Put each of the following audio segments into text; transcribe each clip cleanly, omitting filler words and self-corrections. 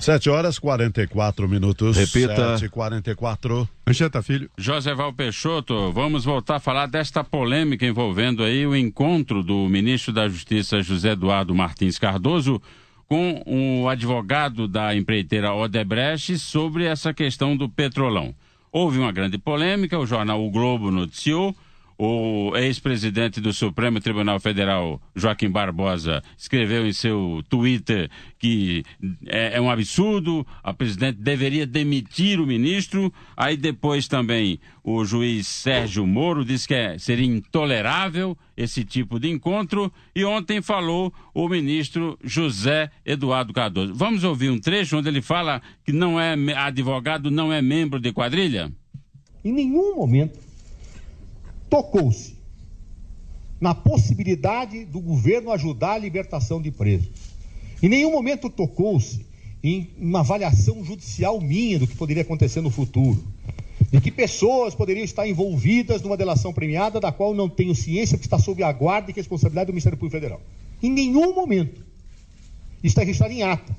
7h44. Repita. 7h44. Anchieta Filho. Joseval Peixoto, vamos voltar a falar desta polêmica envolvendo aí o encontro do ministro da Justiça José Eduardo Martins Cardoso com o advogado da empreiteira Odebrecht sobre essa questão do Petrolão. Houve uma grande polêmica, o jornal O Globo noticiou, o ex-presidente do Supremo Tribunal Federal, Joaquim Barbosa, escreveu em seu Twitter que é um absurdo, a presidente deveria demitir o ministro. Aí depois também o juiz Sérgio Moro disse que seria intolerável esse tipo de encontro. E ontem falou o ministro José Eduardo Cardoso. Vamos ouvir um trecho onde ele fala que não é advogado, não é membro de quadrilha? Em nenhum momento tocou-se na possibilidade do governo ajudar a libertação de presos. Em nenhum momento tocou-se em uma avaliação judicial minha do que poderia acontecer no futuro, de que pessoas poderiam estar envolvidas numa delação premiada da qual não tenho ciência, porque está sob a guarda e responsabilidade do Ministério Público Federal. Em nenhum momento. Está registrado em ata.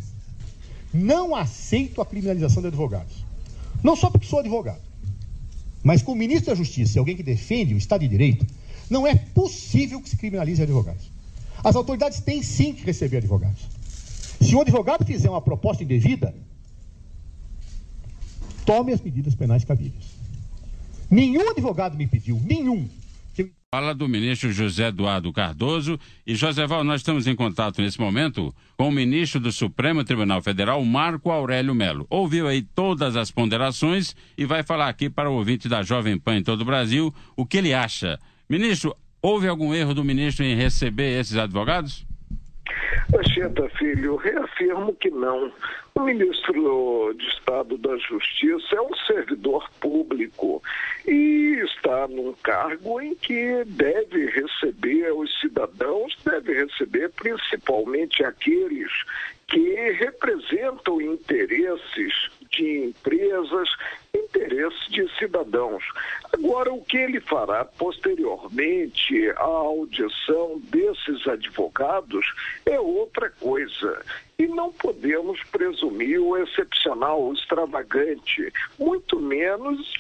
Não aceito a criminalização de advogados. Não só porque sou advogado, mas como ministro da Justiça e alguém que defende o Estado de Direito, não é possível que se criminalize advogados. As autoridades têm sim que receber advogados. Se um advogado fizer uma proposta indevida, tome as medidas penais cabíveis. Nenhum advogado me pediu, nenhum. Fala do ministro José Eduardo Cardoso. E, Joseval, nós estamos em contato nesse momento com o ministro do Supremo Tribunal Federal, Marco Aurélio Mello. Ouviu aí todas as ponderações e vai falar aqui para o ouvinte da Jovem Pan em todo o Brasil o que ele acha. Ministro, houve algum erro do ministro em receber esses advogados? Anchieta Filho, reafirmo que não. O ministro de Estado da Justiça é um servidor público e está num cargo em que deve receber os cidadãos, deve receber principalmente aqueles que representam interesses de empresas, interesses de cidadãos. Agora, o que ele fará posteriormente à audição desses advogados é outra coisa. E não podemos presumir o excepcional, o extravagante, muito menos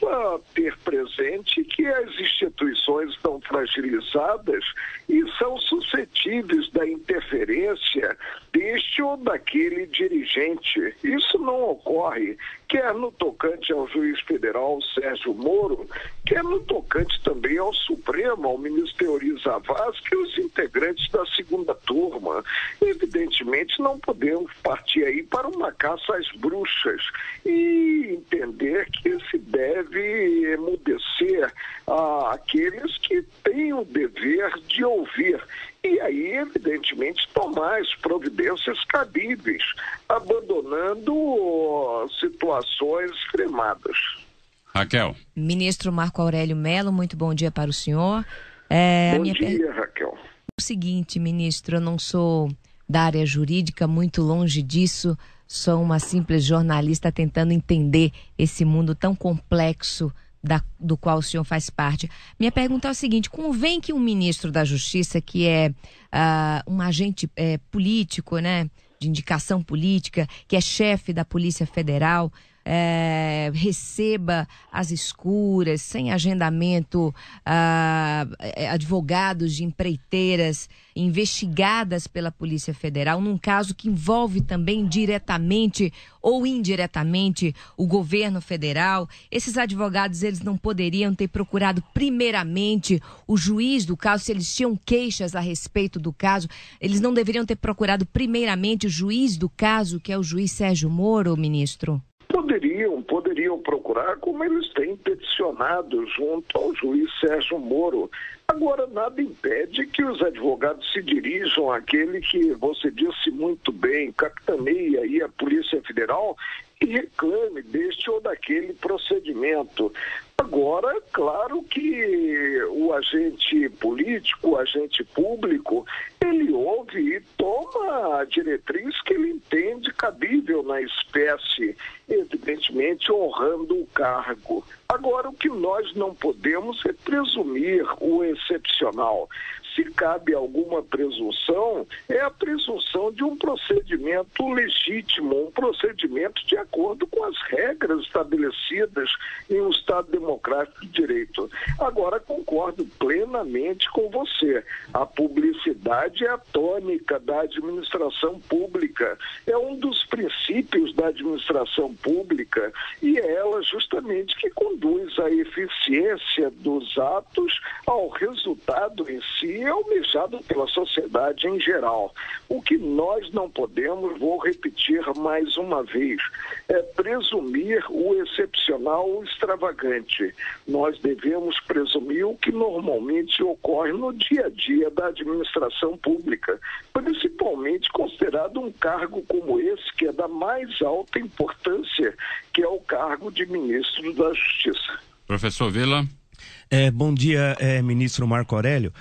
ter presente que as instituições estão fragilizadas e são suscetíveis da interferência deste ou daquele dirigente. Isso não ocorre, quer no tocante ao juiz federal Sérgio Moro, quer no tocante também ao Supremo, ao ministro Teori Zavascki e os integrantes da segunda turma. Evidentemente, não podemos partir aí para uma caça às bruxas e entender que se deve emudecer aqueles que têm o dever de ouvir. E aí, evidentemente, tomar as providências cabíveis, abandonando situações extremadas. Raquel. Ministro Marco Aurélio Mello, muito bom dia para o senhor. Bom dia, Raquel. O seguinte, ministro, eu não sou da área jurídica, muito longe disso, sou uma simples jornalista tentando entender esse mundo tão complexo do qual o senhor faz parte. Minha pergunta é o seguinte: convém que um ministro da Justiça, que é um agente político, né, de indicação política, que é chefe da Polícia Federal, receba às escuras, sem agendamento, advogados de empreiteiras investigadas pela Polícia Federal, num caso que envolve também diretamente ou indiretamente o governo federal. Esses advogados, eles não poderiam ter procurado primeiramente o juiz do caso, se eles tinham queixas a respeito do caso, eles não deveriam ter procurado primeiramente o juiz do caso, que é o juiz Sérgio Moro, ministro? Poderiam procurar, como eles têm peticionado junto ao juiz Sérgio Moro. Agora, nada impede que os advogados se dirijam àquele que você disse muito bem, capitaneia aí a Polícia Federal e reclame deste ou daquele procedimento. Agora, claro que o agente político, o agente público, ele ouve e toma a diretriz que ele entende cabível na espécie, evidentemente honrando o cargo. Agora, o que nós não podemos é presumir o excepcional. se cabe alguma presunção, é a presunção de um procedimento legítimo, um procedimento de acordo com as regras estabelecidas em um Estado democrático de direito. Agora, concordo plenamente com você. A publicidade é a tônica da administração pública, é um dos princípios da administração pública e é ela justamente que conduz a eficiência dos atos ao resultado em si almejado pela sociedade em geral. O que nós não podemos, vou repetir mais uma vez, é presumir o excepcional ou extravagante. Nós devemos presumir o que normalmente ocorre no dia a dia da administração pública, principalmente considerado um cargo como esse, que é da mais alta importância, que é o cargo de ministro da Justiça. Professor Vila. Bom dia, ministro Marco Aurélio.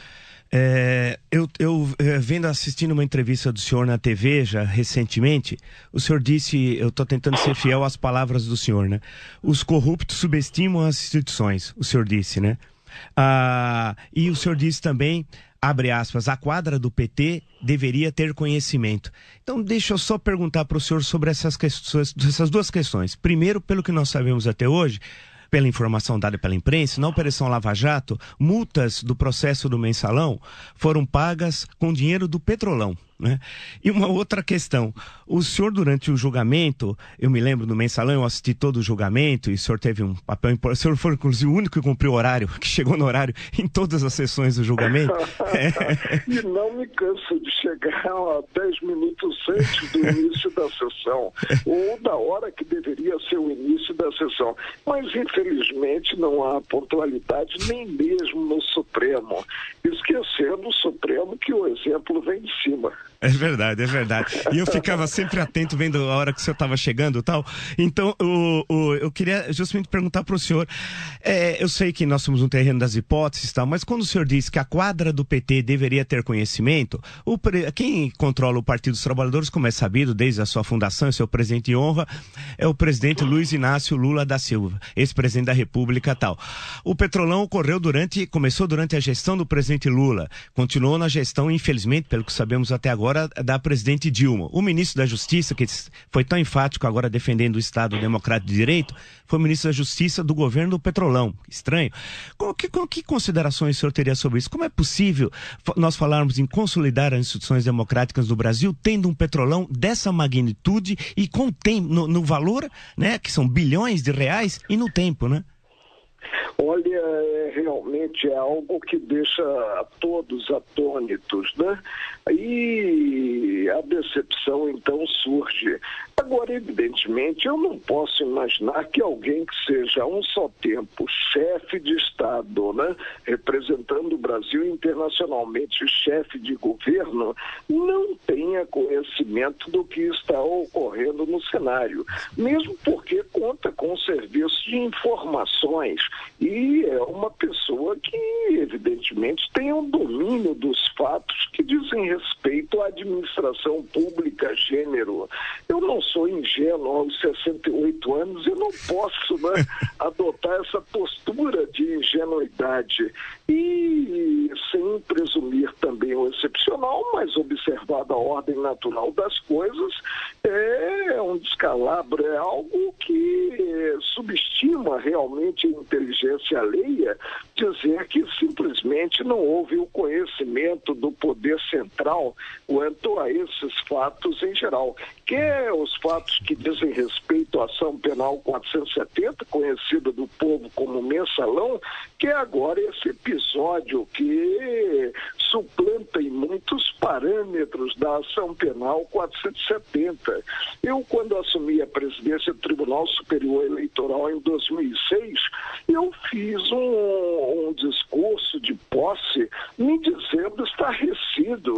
Assistindo uma entrevista do senhor na TV já recentemente, o senhor disse, eu estou tentando ser fiel às palavras do senhor, né? Os corruptos subestimam as instituições, o senhor disse, né? E o senhor disse também, abre aspas, a quadra do PT deveria ter conhecimento. Então, deixa eu só perguntar para o senhor sobre essas duas questões. Primeiro, pelo que nós sabemos até hoje, pela informação dada pela imprensa, na Operação Lava Jato, multas do processo do Mensalão foram pagas com dinheiro do Petrolão, né? E uma outra questão, o senhor durante o julgamento, eu me lembro do Mensalão, eu assisti todo o julgamento e o senhor teve um papel importante, o senhor foi inclusive o único que cumpriu o horário, que chegou no horário em todas as sessões do julgamento. E não me canso de chegar a 10 minutos antes do início da sessão, ou da hora que deveria ser o início da sessão, mas infelizmente não há pontualidade nem mesmo no Supremo, esquecendo o Supremo que o exemplo vem de cima. É verdade. E eu ficava sempre atento vendo a hora que o senhor estava chegando e tal. Então, eu queria justamente perguntar para o senhor, eu sei que nós somos um terreno das hipóteses e tal, mas quando o senhor disse que a quadra do PT deveria ter conhecimento, quem controla o Partido dos Trabalhadores, como é sabido, desde a sua fundação, seu presidente de honra, é o presidente Luiz Inácio Lula da Silva, ex-presidente da República e tal. O Petrolão começou durante a gestão do presidente Lula, continuou na gestão, infelizmente, pelo que sabemos até agora, da presidente Dilma. O ministro da Justiça, que foi tão enfático agora defendendo o Estado Democrático de Direito, foi o ministro da Justiça do governo do Petrolão. Estranho. Que considerações o senhor teria sobre isso? Como é possível nós falarmos em consolidar as instituições democráticas do Brasil tendo um Petrolão dessa magnitude e com tempo, no valor, né, que são bilhões de reais e no tempo, né? Olha, realmente é algo que deixa a todos atônitos, né? E a decepção então surge. Agora, evidentemente, eu não posso imaginar que alguém que seja a um só tempo chefe de Estado, né, representando o Brasil internacionalmente, chefe de governo, não tenha conhecimento do que está ocorrendo no cenário, mesmo porque conta com serviço de informações e é uma pessoa que, evidentemente, tem um domínio dos fatos que dizem respeito à administração pública, gênero. Eu não sou ingênuo aos 68 anos e não posso, né, adotar essa postura de ingenuidade. E sem presumir também o excepcional, mas observada a ordem natural das coisas, é um descalabro, é algo que subestima realmente a inteligência alheia, dizer que simplesmente não houve o conhecimento do poder central quanto a esses fatos em geral. Quer os fatos que dizem respeito à ação penal 470, conhecida do povo como Mensalão, que é agora esse episódio que suplanta em muitos parâmetros da ação penal 470. Eu, quando assumi a presidência do Tribunal Superior Eleitoral em 2006, eu fiz um discurso de posse me dizendo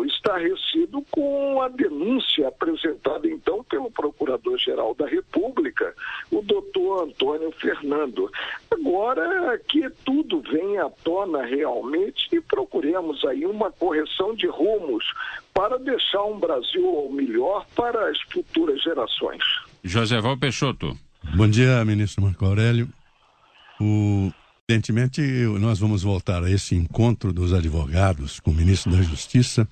estarrecido com a denúncia apresentada então pelo Procurador-Geral da República, o doutor Antônio Fernando. Agora que tudo vem à tona realmente e procuremos aí uma correção de rumos para deixar um Brasil melhor para as futuras gerações. Joséval Peixoto. Bom dia, ministro Marco Aurélio. Evidentemente, nós vamos voltar a esse encontro dos advogados com o ministro da Justiça.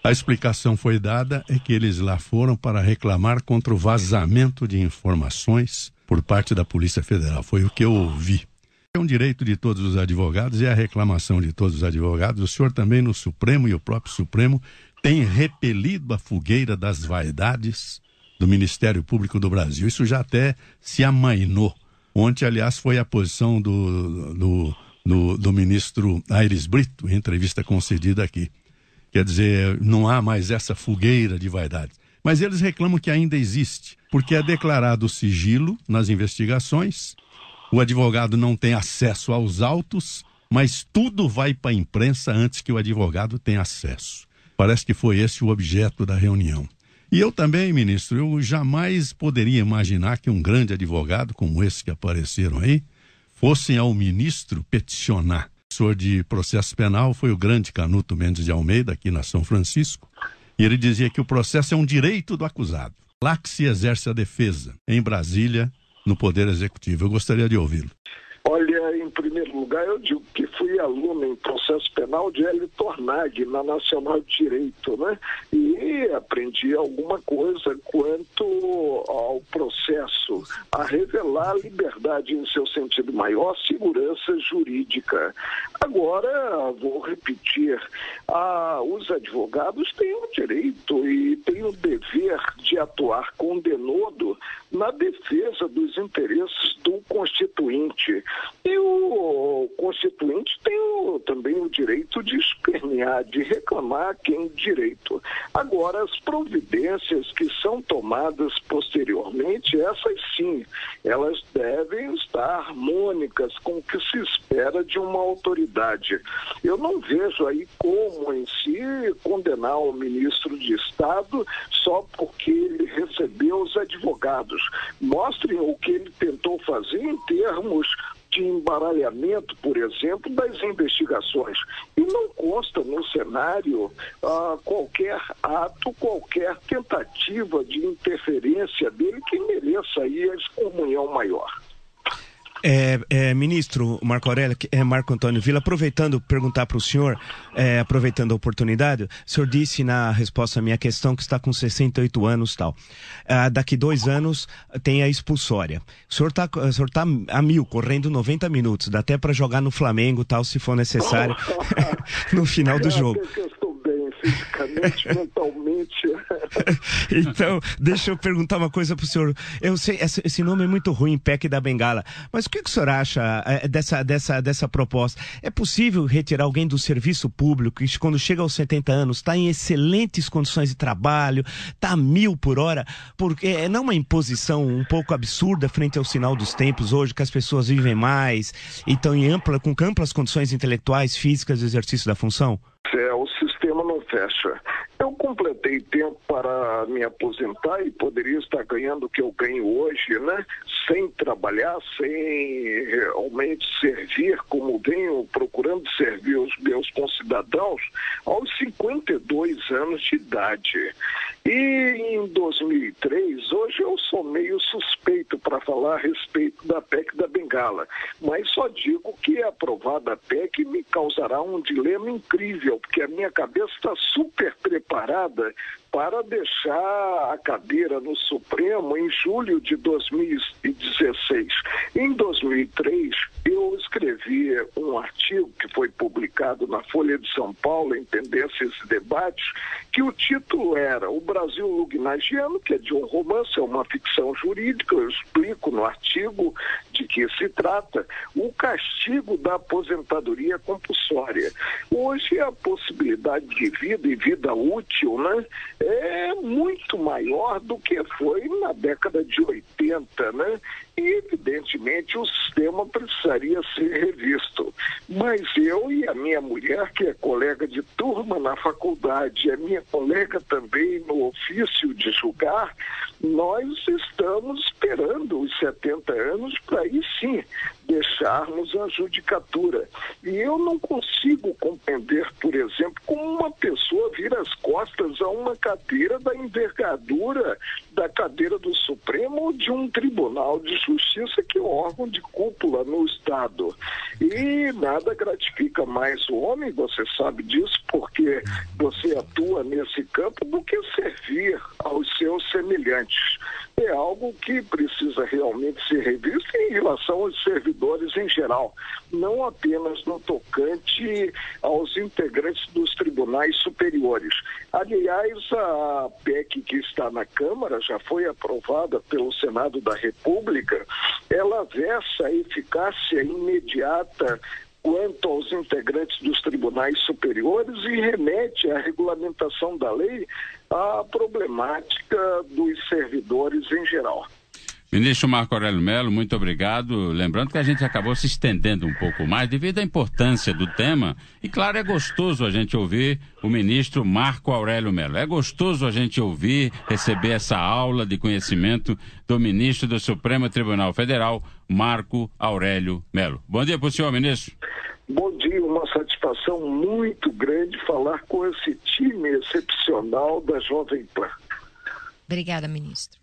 A explicação foi dada é que eles lá foram para reclamar contra o vazamento de informações por parte da Polícia Federal. Foi o que eu ouvi. É um direito de todos os advogados e a reclamação de todos os advogados. O senhor também no Supremo e o próprio Supremo tem repelido a fogueira das vaidades do Ministério Público do Brasil. Isso já até se amainou. Ontem, aliás, foi a posição do ministro Aires Brito, em entrevista concedida aqui. Quer dizer, não há mais essa fogueira de vaidades. Mas eles reclamam que ainda existe, porque é declarado sigilo nas investigações, o advogado não tem acesso aos autos, mas tudo vai para a imprensa antes que o advogado tenha acesso. Parece que foi esse o objeto da reunião. E eu também, ministro, eu jamais poderia imaginar que um grande advogado como esse que apareceram aí, fossem ao ministro peticionar. O professor de processo penal foi o grande Canuto Mendes de Almeida, aqui na São Francisco, e ele dizia que o processo é um direito do acusado. Lá que se exerce a defesa, em Brasília, no Poder Executivo. Eu gostaria de ouvi-lo. Olha, em primeiro lugar, eu digo que fui aluno em processo penal de Hélio Tornag, na Nacional de Direito, né? E aprendi alguma coisa quanto ao processo, a revelar a liberdade em seu sentido maior, segurança jurídica. Agora, vou repetir, os advogados têm o direito e têm o dever de atuar com denodo na defesa dos interesses do Constituinte. E o Constituinte tem também o direito de espernear, de reclamar quem direito. Agora, as providências que são tomadas posteriormente, essas sim, elas devem estar harmônicas com o que se espera de uma autoridade. Eu não vejo aí como em si condenar o ministro de Estado só porque ele recebeu os advogados. Mostrem o que ele tentou fazer em termos de embaralhamento, por exemplo, das investigações. E não consta no cenário qualquer ato, qualquer tentativa de interferência dele que mereça aí a excomunhão maior. Ministro Marco Aurélio, Marco Antônio Villa, perguntar para o senhor, aproveitando a oportunidade, o senhor disse na resposta à minha questão que está com 68 anos e tal. Daqui 2 anos tem a expulsória. O senhor tá a 1000, correndo 90 minutos, dá até para jogar no Flamengo, tal, se for necessário, no final do jogo. Fisicamente, mentalmente. Então, deixa eu perguntar uma coisa pro senhor. Eu sei, esse nome é muito ruim, PEC da Bengala, mas o que o senhor acha dessa proposta? É possível retirar alguém do serviço público que quando chega aos 70 anos está em excelentes condições de trabalho, está a 1000 por hora, porque não é uma imposição um pouco absurda frente ao sinal dos tempos hoje, que as pessoas vivem mais e estão com amplas condições intelectuais, físicas de exercício da função? O sistema não fecha. Eu completei tempo para me aposentar e poderia estar ganhando o que eu ganho hoje, né? Sem trabalhar, sem realmente servir como venho procurando servir os meus concidadãos aos 52 anos de idade. E em 2003, hoje eu sou meio suspeito para falar a respeito da PEC da Bengala, mas só digo que aprovada a PEC me causará um dilema incrível, porque a minha cabeça está super preparada para deixar a cadeira no Supremo em julho de 2016. Em 2003, eu escrevi um artigo que foi publicado na Folha de São Paulo, em Tendências e Debates, que o título era O Brasil Lugnagiano, que é de um romance, é uma ficção jurídica, eu explico no artigo de que se trata, o castigo da aposentadoria compulsória. Hoje a possibilidade de vida e vida útil, né, é muito maior do que foi na década de 80, né? E, evidentemente, o sistema precisaria ser revisto. Mas eu e a minha mulher, que é colega de turma na faculdade, é minha colega também no ofício de julgar, nós estamos esperando os 70 anos para aí sim deixarmos a judicatura. E eu não consigo consigo compreender, por exemplo, como uma pessoa vira as costas a uma cadeira da envergadura da cadeira do Supremo ou de um Tribunal de Justiça, que é um órgão de cúpula no Estado. E nada gratifica mais o homem, você sabe disso, porque você atua nesse campo, do que servir aos seus semelhantes. É algo que precisa realmente ser revisto em relação aos servidores em geral, não apenas no tocante aos integrantes dos tribunais superiores. Aliás, a PEC que está na Câmara, já foi aprovada pelo Senado da República, ela versa a eficácia imediata quanto aos integrantes dos tribunais superiores e remete à regulamentação da lei à problemática dos servidores em geral. Ministro Marco Aurélio Mello, muito obrigado. Lembrando que a gente acabou se estendendo um pouco mais devido à importância do tema. E claro, é gostoso a gente ouvir o ministro Marco Aurélio Mello. É gostoso a gente ouvir, receber essa aula de conhecimento do ministro do Supremo Tribunal Federal, Marco Aurélio Mello. Bom dia para o senhor, ministro. Bom dia, uma satisfação muito grande falar com esse time excepcional da Jovem Pan. Obrigada, ministro.